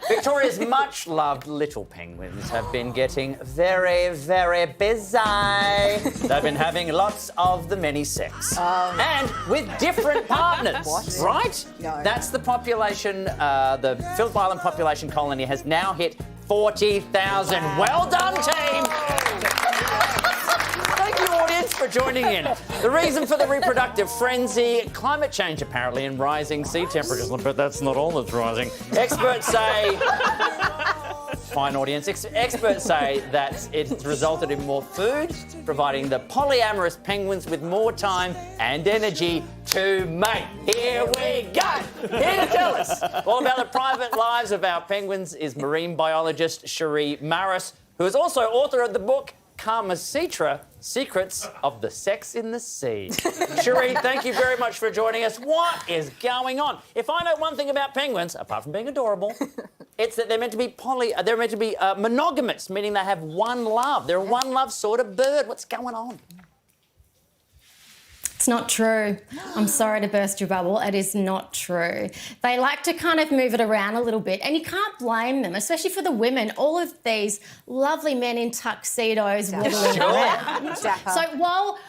Victoria's much-loved little penguins have been getting very, very busy. They've been having lots of the many sex. And with different partners. What? Right? No. That's the population, the Phillip Island population colony has now hit 40,000. Well done, team! Thank you, audience, for joining in. The reason for the reproductive frenzy, climate change apparently and rising sea temperatures. But that's not all that's rising. Experts say... Fine, audience. Experts say that it's resulted in more food, providing the polyamorous penguins with more time and energy to mate. Here we go. Here to tell us all about the private lives of our penguins is marine biologist Sheree Marris, who is also author of the book Kama Sutra, Secrets of the Sex in the Sea. Sheree, thank you very much for joining us. What is going on? If I know one thing about penguins, apart from being adorable, it's that they're meant to be monogamous, meaning they have one love. They're a one love sort of bird. What's going on? It's not true. I'm sorry to burst your bubble. It is not true. They like to kind of move it around a little bit, and you can't blame them, especially for the women. All of these lovely men in tuxedos waddling around. So while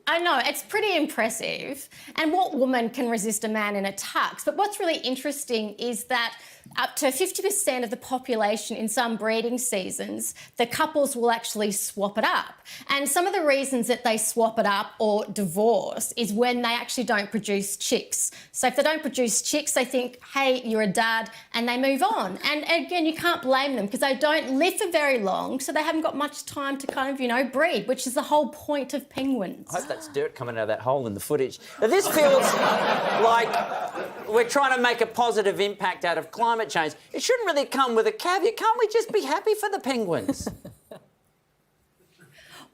I know, it's pretty impressive, and what woman can resist a man in a tux? But what's really interesting is that up to 50% of the population in some breeding seasons, the couples will actually swap it up. And some of the reasons that they swap it up or divorce is when they actually don't produce chicks. So if they don't produce chicks, they think, hey, you're a dad, and they move on. And again, you can't blame them because they don't live for very long, so they haven't got much time to kind of, breed, which is the whole point of penguins. I hope that's dirt coming out of that hole in the footage. Now, this feels like we're trying to make a positive impact out of climate change. It shouldn't really come with a caveat. Can't we just be happy for the penguins?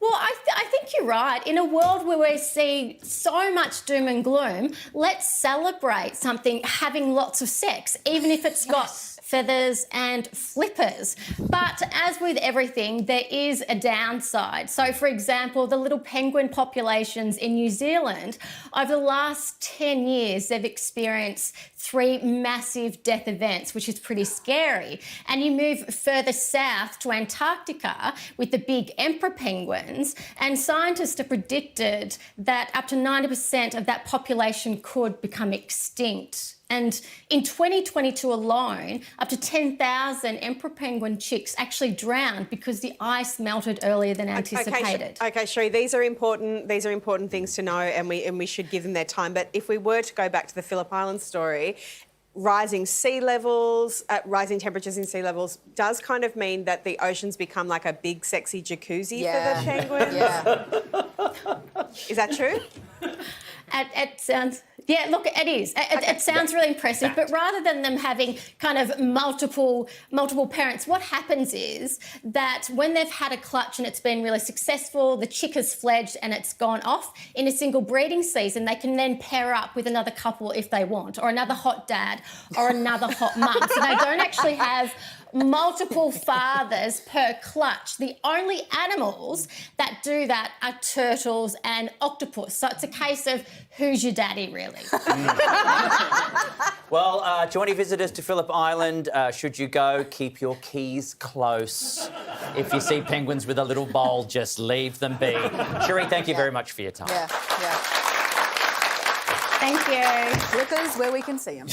Well, I think you're right. In a world where we see so much doom and gloom, let's celebrate something having lots of sex, even if it's got feathers and flippers. But as with everything, there is a downside. So, for example, the little penguin populations in New Zealand, over the last 10 years, they've experienced 3 massive death events, which is pretty scary. And you move further south to Antarctica with the big emperor penguins, and scientists have predicted that up to 90% of that population could become extinct. And in 2022 alone, up to 10,000 emperor penguin chicks actually drowned because the ice melted earlier than anticipated. Okay, Sheree, these are important things to know, and we should give them their time. But if we were to go back to the Phillip Island story, rising sea levels, rising temperatures in sea levels does kind of mean that the oceans become like a big, sexy jacuzzi for the penguins. Yeah. Is that true? It sounds... Yeah, look, it is. It sounds really impressive, but rather than them having kind of multiple parents, what happens is that when they've had a clutch and it's been really successful, the chick has fledged and it's gone off in a single breeding season, they can then pair up with another couple if they want, or another hot dad, or another hot mum. So they don't actually have multiple fathers per clutch. The only animals that do that are turtles and octopus. So it's a case of who's your daddy, really. Well, to any visitors to Phillip Island, should you go, keep your keys close. If you see penguins with a little bowl, just leave them be. Sheree, thank you very much for your time. Yeah. Thank you. Flickers where we can see them.